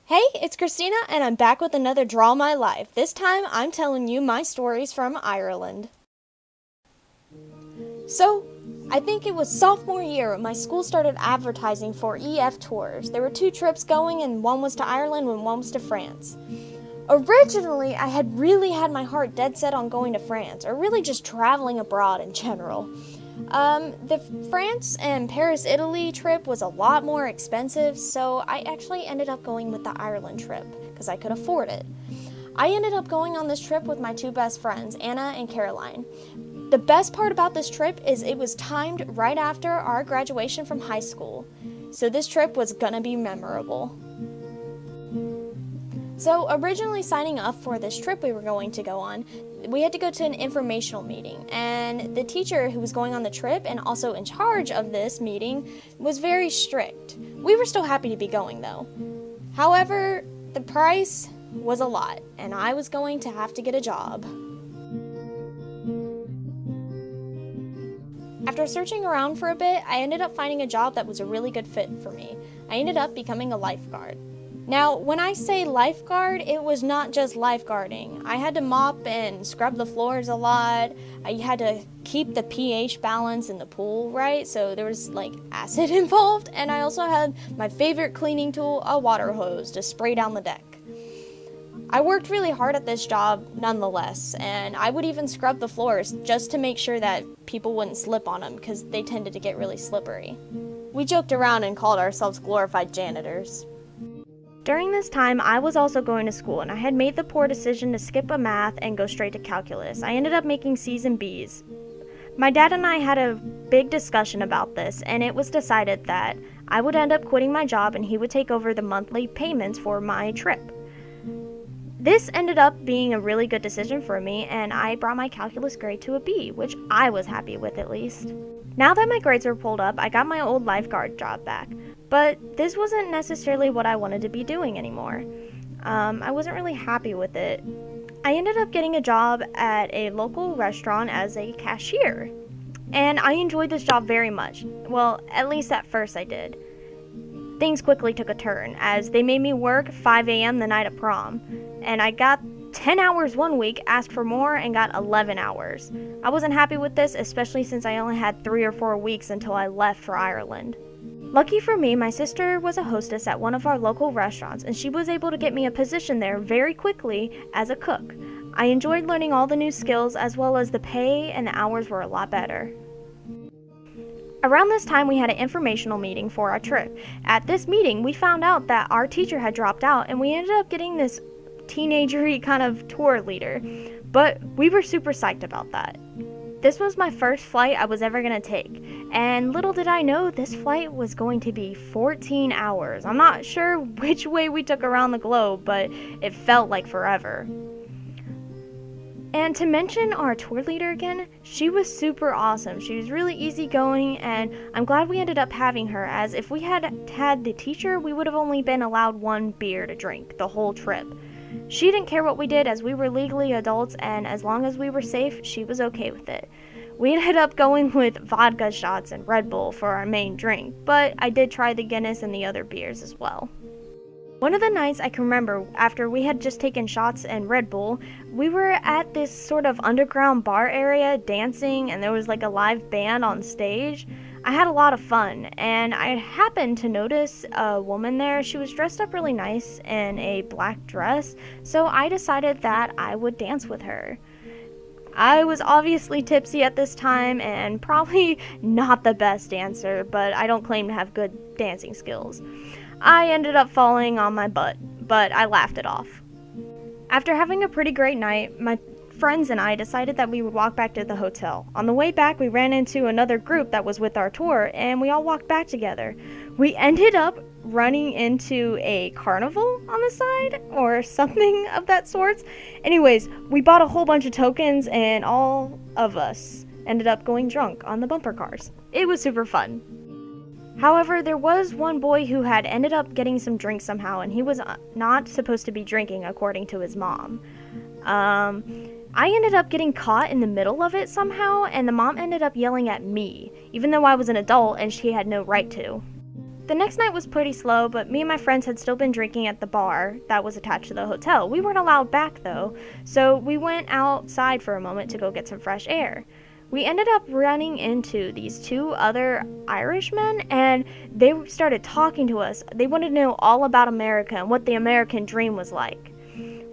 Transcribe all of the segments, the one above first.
Hey, it's Christina, and I'm back with another Draw My Life. This time, I'm telling you my stories from Ireland. So, I think it was sophomore year when my school started advertising for EF tours. There were two trips going, and one was to Ireland and one was to France. Originally, I had really had my heart dead set on going to France, or really just traveling abroad in general. The France and Paris, Italy trip was a lot more expensive, so I actually ended up going with the Ireland trip because I could afford it. I ended up going on this trip with my two best friends, Anna and Caroline. The best part about this trip is it was timed right after our graduation from high school, so this trip was gonna be memorable. So, originally signing up for this trip we were going to go on, we had to go to an informational meeting, and the teacher who was going on the trip and also in charge of this meeting was very strict. We were still happy to be going though. However, the price was a lot, and I was going to have to get a job. After searching around for a bit, I ended up finding a job that was a really good fit for me. I ended up becoming a lifeguard. Now, when I say lifeguard, it was not just lifeguarding. I had to mop and scrub the floors a lot. I had to keep the pH balance in the pool right, so there was like acid involved. And I also had my favorite cleaning tool, a water hose, to spray down the deck. I worked really hard at this job nonetheless, and I would even scrub the floors just to make sure that people wouldn't slip on them because they tended to get really slippery. We joked around and called ourselves glorified janitors. During this time, I was also going to school, and I had made the poor decision to skip a math and go straight to calculus. I ended up making C's and B's. My dad and I had a big discussion about this, and it was decided that I would end up quitting my job and he would take over the monthly payments for my trip. This ended up being a really good decision for me, and I brought my calculus grade to a B, which I was happy with at least. Now that my grades were pulled up, I got my old lifeguard job back, but this wasn't necessarily what I wanted to be doing anymore. I wasn't really happy with it. I ended up getting a job at a local restaurant as a cashier, and I enjoyed this job very much. Well, at least at first I did. Things quickly took a turn, as they made me work 5 a.m. the night of prom, and I got 10 hours one week, asked for more, and got 11 hours. I wasn't happy with this, especially since I only had 3 or 4 weeks until I left for Ireland. Lucky for me, my sister was a hostess at one of our local restaurants, and she was able to get me a position there very quickly as a cook. I enjoyed learning all the new skills, as well as the pay and the hours were a lot better. Around this time, we had an informational meeting for our trip. At this meeting, we found out that our teacher had dropped out, and we ended up getting this teenagery kind of tour leader, but we were super psyched about that. This was my first flight I was ever going to take, and little did I know this flight was going to be 14 hours. I'm not sure which way we took around the globe, but it felt like forever. And to mention our tour leader again, she was super awesome. She was really easygoing, and I'm glad we ended up having her, as if we had had the teacher, we would have only been allowed one beer to drink the whole trip. She didn't care what we did, as we were legally adults, and as long as we were safe, she was okay with it. We ended up going with vodka shots and Red Bull for our main drink, but I did try the Guinness and the other beers as well. One of the nights I can remember, after we had just taken shots and Red Bull, we were at this sort of underground bar area dancing, and there was like a live band on stage. I had a lot of fun, and I happened to notice a woman there. She was dressed up really nice in a black dress, so I decided that I would dance with her. I was obviously tipsy at this time and probably not the best dancer, but I don't claim to have good dancing skills. I ended up falling on my butt, but I laughed it off. After having a pretty great night, my friends and I decided that we would walk back to the hotel. On the way back, we ran into another group that was with our tour, and we all walked back together. We ended up running into a carnival on the side, or something of that sort. Anyways, we bought a whole bunch of tokens, and all of us ended up going drunk on the bumper cars. It was super fun. However, there was one boy who had ended up getting some drinks somehow, and he was not supposed to be drinking according to his mom. I ended up getting caught in the middle of it somehow, and the mom ended up yelling at me, even though I was an adult and she had no right to. The next night was pretty slow, but me and my friends had still been drinking at the bar that was attached to the hotel. We weren't allowed back though, so we went outside for a moment to go get some fresh air. We ended up running into these two other Irishmen, and they started talking to us. They wanted to know all about America and what the American dream was like.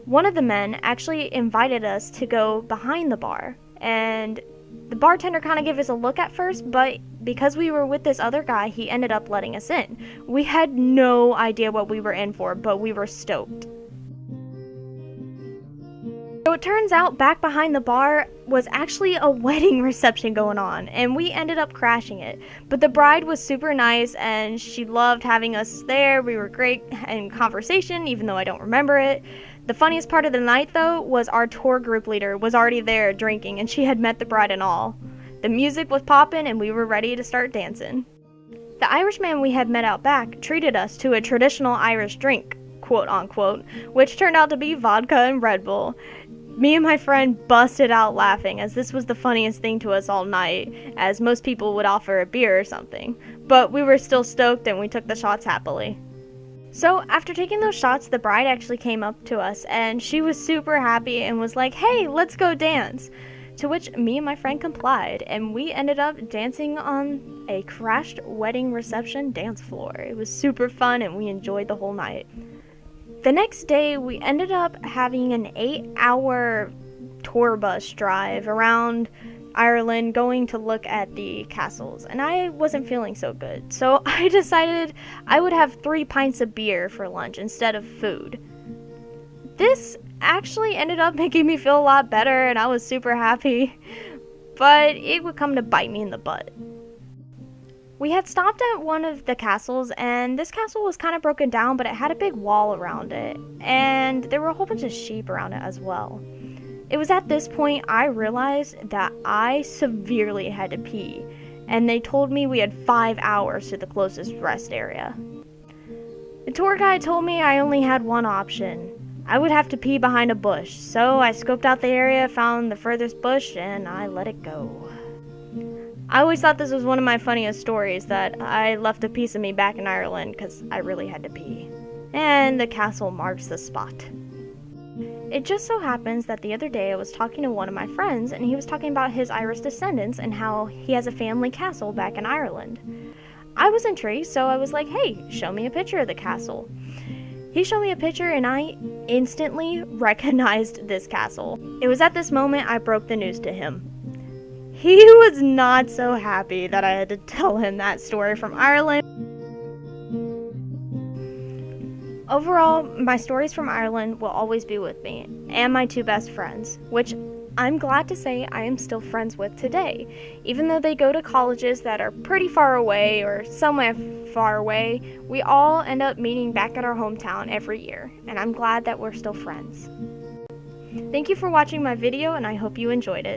One of the men actually invited us to go behind the bar, and the bartender kind of gave us a look at first, but because we were with this other guy, he ended up letting us in. We had no idea what we were in for, but we were stoked. So it turns out back behind the bar was actually a wedding reception going on, and we ended up crashing it. But the bride was super nice, and she loved having us there. We were great in conversation, even though I don't remember it. The funniest part of the night, though, was our tour group leader was already there drinking, and she had met the bride and all. The music was popping, and we were ready to start dancing. The Irishman we had met out back treated us to a traditional Irish drink, quote unquote, which turned out to be vodka and Red Bull. Me and my friend busted out laughing, as this was the funniest thing to us all night, as most people would offer a beer or something. But we were still stoked, and we took the shots happily. So after taking those shots, the bride actually came up to us, and she was super happy and was like, "Hey, let's go dance." To which me and my friend complied, and we ended up dancing on a crashed wedding reception dance floor. It was super fun, and we enjoyed the whole night. The next day, we ended up having an 8-hour tour bus drive around Ireland, going to look at the castles, and I wasn't feeling so good, so I decided I would have 3 pints of beer for lunch instead of food. This actually ended up making me feel a lot better, and I was super happy, but it would come to bite me in the butt. We had stopped at one of the castles, and this castle was kind of broken down, but it had a big wall around it, and there were a whole bunch of sheep around it as well. It was at this point I realized that I severely had to pee, and they told me we had 5 hours to the closest rest area. The tour guide told me I only had one option. I would have to pee behind a bush, so I scoped out the area, found the furthest bush, and I let it go. I always thought this was one of my funniest stories, that I left a piece of me back in Ireland because I really had to pee. And the castle marks the spot. It just so happens that the other day I was talking to one of my friends, and he was talking about his Irish descendants and how he has a family castle back in Ireland. I was intrigued, so I was like, "Hey, show me a picture of the castle." He showed me a picture, and I instantly recognized this castle. It was at this moment I broke the news to him. He was not so happy that I had to tell him that story from Ireland. Overall, my stories from Ireland will always be with me, and my 2 best friends, which I'm glad to say I am still friends with today. Even though they go to colleges that are pretty far away or somewhere far away, we all end up meeting back at our hometown every year, and I'm glad that we're still friends. Thank you for watching my video, and I hope you enjoyed it.